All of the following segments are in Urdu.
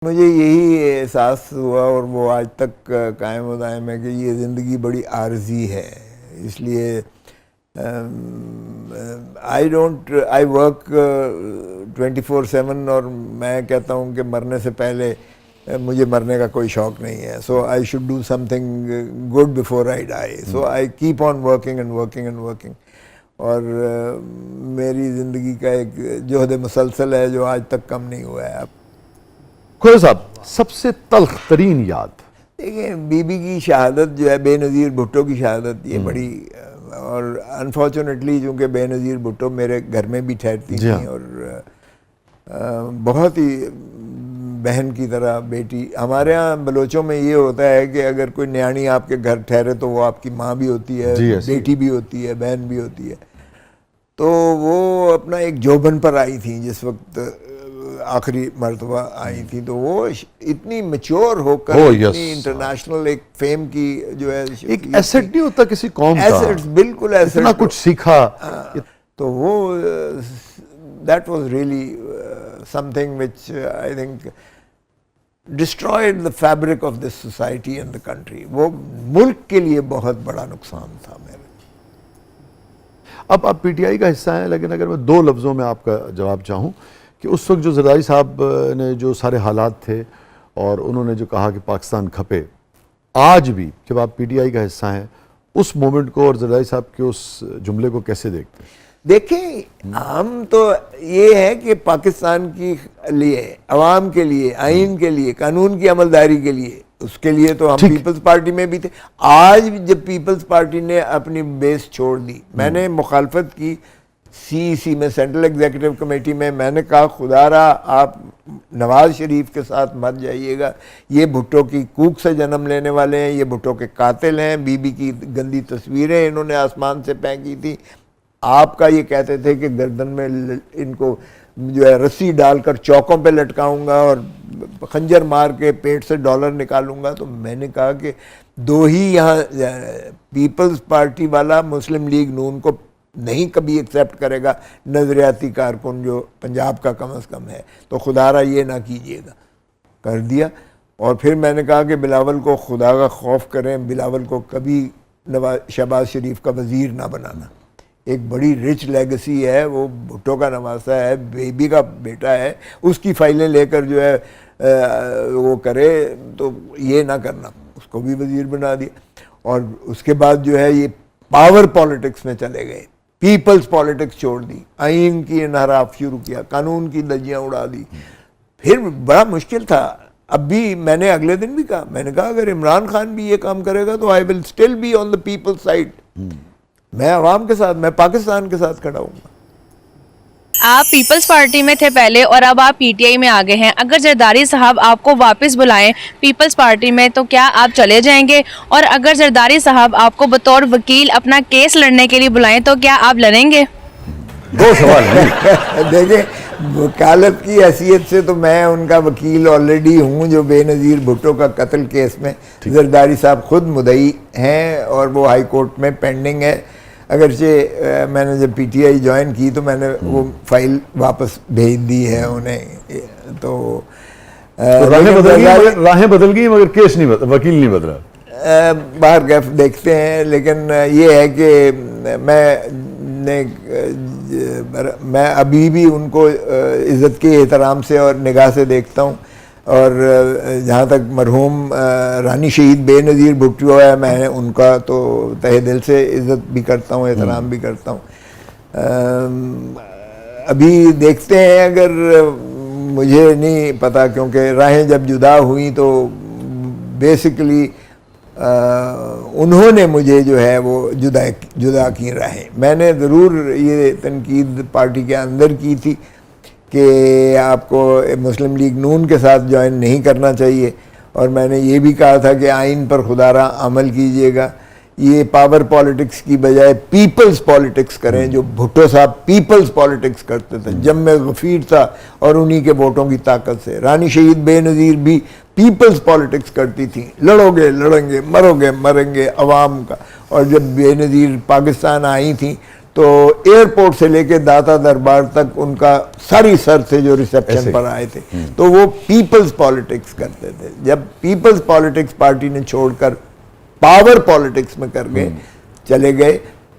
مجھے یہی احساس ہوا اور وہ آج تک قائم و دائم ہے کہ یہ زندگی بڑی عارضی ہے. اس لیے آئی ورک 24/7 اور میں کہتا ہوں کہ مرنے سے پہلے مجھے مرنے کا کوئی شوق نہیں ہے. So I should do something good before I die. So I keep on working and working and working. اور میری زندگی کا ایک جہد مسلسل ہے جو آج تک کم نہیں ہوا ہے. کھوجا صاحب، سب سے تلخ ترین یاد؟ دیکھیں، بی بی کی شہادت جو ہے، بے نظیر بھٹو کی شہادت، یہ بڑی، اور انفارچونیٹلی چونکہ بے نظیر بھٹو میرے گھر میں بھی ٹھہرتی تھیں اور بہت ہی بہن کی طرح بیٹی. ہمارے ہاں بلوچوں میں یہ ہوتا ہے کہ اگر کوئی نیاڑی آپ کے گھر ٹھہرے تو وہ آپ کی ماں بھی ہوتی ہے، بیٹی بھی ہوتی ہے، بہن بھی ہوتی ہے. تو وہ اپنا ایک جوبن پر آئی تھیں جس وقت آخری مرتبہ آئی تھی. تو وہ اتنی میچور ہو کر اتنی انٹرنیشنل ایک فیم کی جو ہے، ایک ایسٹ نہیں ہوتا کسی قوم کا، ایسٹ، بالکل ایسٹ، اتنا کچھ سیکھا. تو وہ that was really some thing which I think destroyed the fabric of this society and the country. وہ ملک کے لیے بہت بڑا نقصان تھا میرے. اب آپ پی ٹی آئی کا حصہ ہیں، لیکن اگر میں 2 لفظوں میں آپ کا جواب چاہوں کہ اس وقت جو زرداری صاحب نے جو سارے حالات تھے اور انہوں نے جو کہا کہ پاکستان کھپے، آج بھی جب آپ پی ٹی آئی کا حصہ ہیں اس مومنٹ کو اور زرداری صاحب کے اس جملے کو کیسے دیکھتے ہیں؟ دیکھیں، ہم تو یہ ہے کہ پاکستان کے لیے، عوام کے لیے، آئین کے لیے، قانون کی عملداری کے لیے، اس کے لیے تو ہم پیپلز پارٹی میں بھی تھے. آج جب پیپلز پارٹی نے اپنی بیس چھوڑ دی، میں نے مخالفت کی سی میں، سینٹرل ایگزیکٹو کمیٹی میں. میں نے کہا خدا را آپ نواز شریف کے ساتھ مت جائیے گا، یہ بھٹو کی کوک سے جنم لینے والے ہیں، یہ بھٹو کے قاتل ہیں. بی بی کی گندی تصویریں انہوں نے آسمان سے پھینکی تھی. آپ کا یہ کہتے تھے کہ گردن میں ان کو جو ہے رسی ڈال کر چوکوں پہ لٹکاؤں گا اور خنجر مار کے پیٹ سے ڈالر نکالوں گا. تو میں نے کہا کہ 2 ہی یہاں پیپلز پارٹی والا مسلم لیگ نون کو نہیں کبھی ایکسیپٹ کرے گا، نظریاتی کارکن جو پنجاب کا کم از کم ہے. تو خدا را یہ نہ کیجیے گا. کر دیا. اور پھر میں نے کہا کہ بلاول کو خدا کا خوف کریں، بلاول کو کبھی شہباز شریف کا وزیر نہ بنانا. ایک بڑی رچ لیگسی ہے، وہ بھٹو کا نواسا ہے، بیبی کا بیٹا ہے، اس کی فائلیں لے کر جو ہے وہ کرے. تو یہ نہ کرنا. اس کو بھی وزیر بنا دیا. اور اس کے بعد جو ہے یہ پاور پالیٹکس میں چلے گئے، پیپلز پالیٹکس چھوڑ دی، آئین کی انحراف شروع کیا، قانون کی دھجیاں اڑا دی. پھر بڑا مشکل تھا. اب بھی میں نے اگلے دن بھی کہا، میں نے کہا اگر عمران خان بھی یہ کام کرے گا تو I will still be on the people's side. میں عوام کے ساتھ، میں پاکستان کے ساتھ کھڑا ہوں گا. آپ پیپلز پارٹی میں تھے پہلے اور اب آپ پی ٹی آئی میں آگے ہیں. اگر زرداری صاحب آپ کو واپس بلائیں پیپلز پارٹی میں تو کیا آپ چلے جائیں گے؟ اور اگر زرداری صاحب آپ کو بطور وکیل اپنا کیس لڑنے کے لیے بلائیں تو کیا آپ لڑیں گے؟ 2 سوال ہیں. دیکھیں، وکالت کی حیثیت سے تو میں ان کا وکیل آلریڈی ہوں. جو بے نظیر بھٹو کا قتل کیس میں زرداری صاحب خود مدعی ہیں اور وہ ہائی کورٹ میں پینڈنگ ہے. اگرچہ میں نے جب پی ٹی آئی جوائن کی تو میں نے وہ فائل واپس بھیج دی ہے انہیں. تو راہیں بدل گئی مگر کیس نہیں، وکیل نہیں بدلا. باہر گیف دیکھتے ہیں. لیکن یہ ہے کہ میں ابھی بھی ان کو عزت کے احترام سے اور نگاہ سے دیکھتا ہوں. اور جہاں تک مرحوم رانی شہید بے نظیر بھٹو ہے، میں ان کا تو تہ دل سے عزت بھی کرتا ہوں، احترام بھی کرتا ہوں. ابھی دیکھتے ہیں. اگر مجھے نہیں پتا، کیونکہ راہیں جب جدا ہوئیں تو بیسیکلی انہوں نے مجھے جو ہے وہ جدا کی راہیں. میں نے ضرور یہ تنقید پارٹی کے اندر کی تھی کہ آپ کو مسلم لیگ نون کے ساتھ جوائن نہیں کرنا چاہیے. اور میں نے یہ بھی کہا تھا کہ آئین پر خدا را عمل کیجیے گا. یہ پاور پالیٹکس کی بجائے پیپلز پالیٹکس کریں، جو بھٹو صاحب پیپلز پالیٹکس کرتے تھے. جم غفیر تھا اور انہی کے ووٹوں کی طاقت سے. رانی شہید بے نظیر بھی پیپلز پالیٹکس کرتی تھیں، لڑو گے لڑیں گے، مرو گے مریں گے عوام کا. اور جب بے نظیر پاکستان آئی تھیں تو ایئرپورٹ سے لے کے داتا دربار تک ان کا ساری سر سے جو ریسیپشن پر آئے تھے، تو وہ پیپلز پالیٹکس کرتے تھے. جب پیپلز پالیٹکس پارٹی نے چھوڑ کر پاور پالیٹکس میں کر گئے، چلے گئے،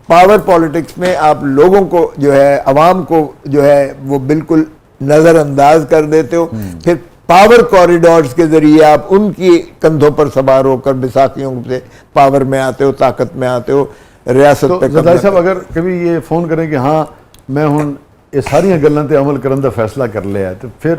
پاور پالیٹکس میں آپ لوگوں کو جو ہے، عوام کو جو ہے وہ بالکل نظر انداز کر دیتے ہو، پھر پاور کوریڈورز کے ذریعے آپ ان کی کندھوں پر سوار ہو کر بیساکھیوں سے پاور میں آتے ہو، طاقت میں آتے ہو، ریاست پہ زرداری صاحب اگر کبھی یہ فون کریں کہ ہاں میں ہوں یہ ساری گلاں تے عمل کرن دا فیصلہ کر لیا ہے، تو پھر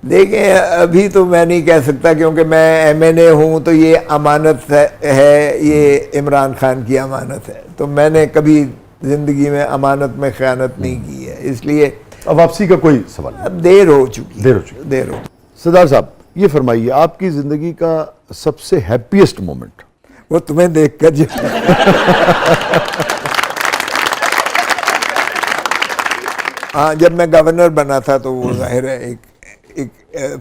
دیکھیں ابھی تو میں نہیں کہہ سکتا، کیونکہ میں ایم این اے ہوں تو یہ امانت ہے، یہ عمران خان کی امانت ہے، تو میں نے کبھی زندگی میں امانت میں خیانت نہیں کی ہے، اس لیے اب واپسی کا کوئی سوال نہیں. اب دیر ہو چکی. سردار صاحب یہ فرمائیے آپ کی زندگی کا سب سے ہیپیسٹ مومنٹ؟ وہ تمہیں دیکھ کر جو ہاں جب میں گورنر بنا تھا تو وہ ظاہر ہے ایک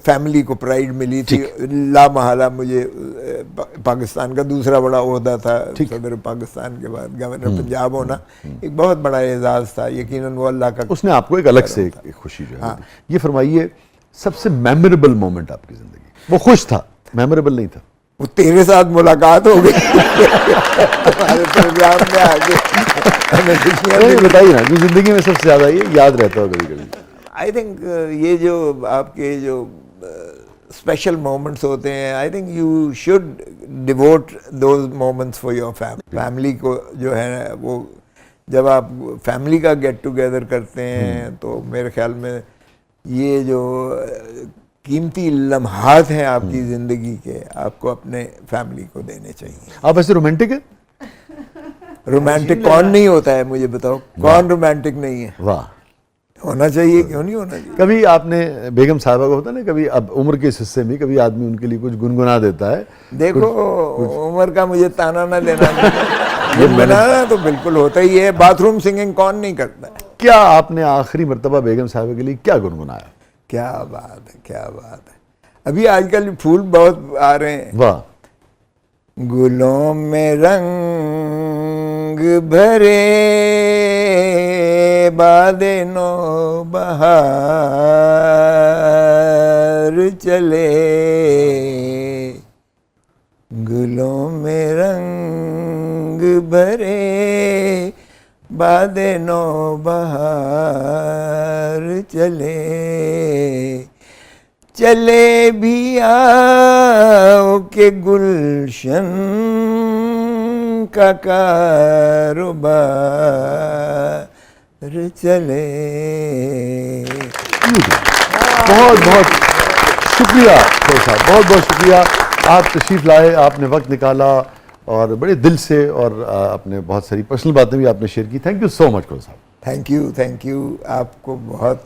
فیملی کو پرائیڈ ملی تھی. لا محالہ مجھے پاکستان کا دوسرا بڑا عہدہ تھا، صدر پاکستان کے بعد گورنر پنجاب ہونا ایک بہت بڑا اعزاز تھا. یقیناً وہ اللہ کا اس نے آپ کو ایک الگ سے ایک خوشی جو ہے. یہ فرمائیے سب سے میموریبل مومنٹ آپ کی زندگی، وہ خوش تھا میموریبل نہیں تھا؟ وہ تیرے ساتھ ملاقات ہو گئی ہمارے پروگرام میں آگے بتائیے نا جو زندگی میں سب سے زیادہ یہ یاد رہتا ہو کبھی کبھی. آئی تھنک یہ جو آپ کے جو اسپیشل مومنٹس ہوتے ہیں، I think you should devote those moments for your family کو جو ہے وہ جب آپ فیملی کا گیٹ ٹوگیدر کرتے ہیں تو میرے خیال میں یہ جو قیمتی لمحات ہیں آپ کی زندگی کے، آپ کو اپنے فیملی کو دینے چاہیے. آپ ایسے رومانٹک ہیں؟ رومانٹک کون نہیں ہوتا ہے مجھے بتاؤ، کون رومانٹک نہیں ہے؟ واہ، ہونا چاہیے، کیوں نہیں ہونا چاہیے. کبھی آپ نے بیگم صاحبہ کو ہوتا نا کبھی اب عمر کے اس حصے میں کبھی آدمی ان کے لیے کچھ گنگنا دیتا ہے. دیکھو عمر کا مجھے تانا نہ دینا، گنگنانا تو بالکل ہوتا ہی ہے. باتھ روم سنگنگ کون نہیں کرتا ہے؟ کیا آپ نے آخری مرتبہ بیگم صاحبہ کے لیے کیا گنگنایا؟ کیا بات ہے، کیا بات ہے. ابھی آج کل پھول بہت آ رہے ہیں. واہ. گلوں میں رنگ بھرے باد نو بہار چلے، گلوں میں رنگ بھرے باد نو بہار چلے، چلے بھی آؤ کہ گلشن کا کاروبار چلے. بہت بہت شکریہ خیر صاحب، بہت بہت شکریہ. آپ تشریف لائے، آپ نے وقت نکالا اور بڑے دل سے، اور آپ نے بہت ساری پرسنل باتیں بھی آپ نے شیئر کی. تھینک یو سو مچ خیر صاحب. Thank you. آپ کو بہت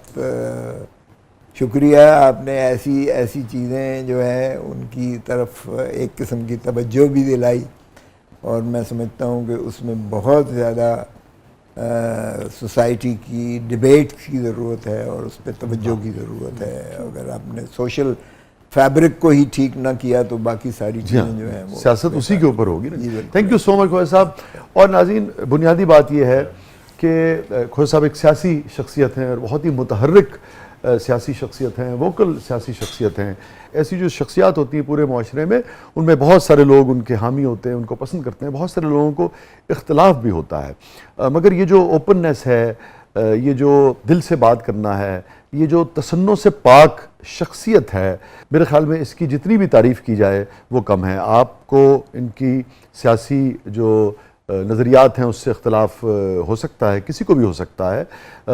شکریہ. آپ نے ایسی چیزیں جو ہیں ان کی طرف ایک قسم کی توجہ بھی دلائی، اور میں سمجھتا ہوں کہ اس میں بہت زیادہ سوسائٹی کی ڈیبیٹ کی ضرورت ہے اور اس پہ توجہ کی ضرورت ہے. اگر آپ نے سوشل فیبرک کو ہی ٹھیک نہ کیا تو باقی ساری چیزیں جو ہیں وہ سیاست اسی کے اوپر ہوگی نا. تھینک یو سو مچ خیر صاحب. اور ناظرین بنیادی بات یہ ہے کہ خیر صاحب ایک سیاسی شخصیت ہیں اور بہت ہی متحرک سیاسی شخصیت ہیں، ووکل سیاسی شخصیت ہیں. ایسی جو شخصیات ہوتی ہیں پورے معاشرے میں ان میں بہت سارے لوگ ان کے حامی ہوتے ہیں، ان کو پسند کرتے ہیں. بہت سارے لوگوں کو اختلاف بھی ہوتا ہے، مگر یہ جو اوپننس ہے، یہ جو دل سے بات کرنا ہے، یہ جو تصنع سے پاک شخصیت ہے، میرے خیال میں اس کی جتنی بھی تعریف کی جائے وہ کم ہے. آپ کو ان کی سیاسی جو نظریات ہیں اس سے اختلاف ہو سکتا ہے، کسی کو بھی ہو سکتا ہے،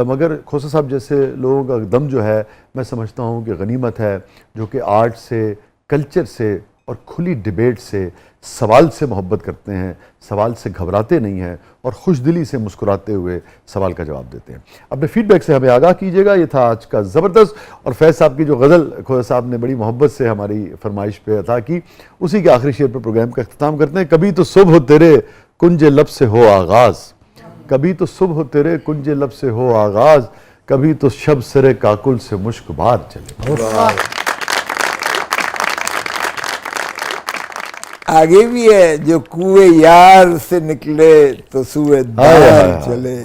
مگر کھوسا صاحب جیسے لوگوں کا دم جو ہے میں سمجھتا ہوں کہ غنیمت ہے، جو کہ آرٹ سے، کلچر سے اور کھلی ڈیبیٹ سے، سوال سے محبت کرتے ہیں، سوال سے گھبراتے نہیں ہیں اور خوش دلی سے مسکراتے ہوئے سوال کا جواب دیتے ہیں. اپنے فیڈ بیک سے ہمیں آگاہ کیجیے گا. یہ تھا آج کا زبردست، اور فیض صاحب کی جو غزل کھوسا صاحب نے بڑی محبت سے ہماری فرمائش پہ عطا کی، اسی کے آخری شعر پر پروگرام کا اختتام کرتے ہیں. کبھی تو صبح تیرے کنج لب سے ہو آغاز، کبھی تو صبح تیرے کنج لب سے ہو آغاز، کبھی تو شب سرے کاکل سے مشک بار چلے. آگے بھی ہے جو کوئے یار سے نکلے تو سوئے دار چلے.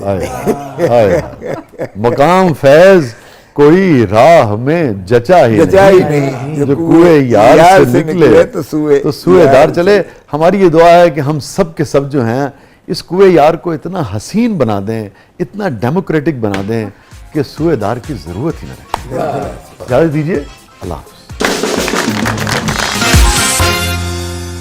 مقام فیض کوئی راہ میں جچا ہی نہیں جو کوئے یار سے نکلے تو سوئے دار چلے. ہماری یہ دعا ہے کہ ہم سب کے سب جو ہیں اس کوئے یار کو اتنا حسین بنا دیں, اتنا ڈیموکریٹک بنا دیں کہ سوئے دار کی ضرورت ہی نہ رہے. اجازت دیجیے, اللہ حافظ.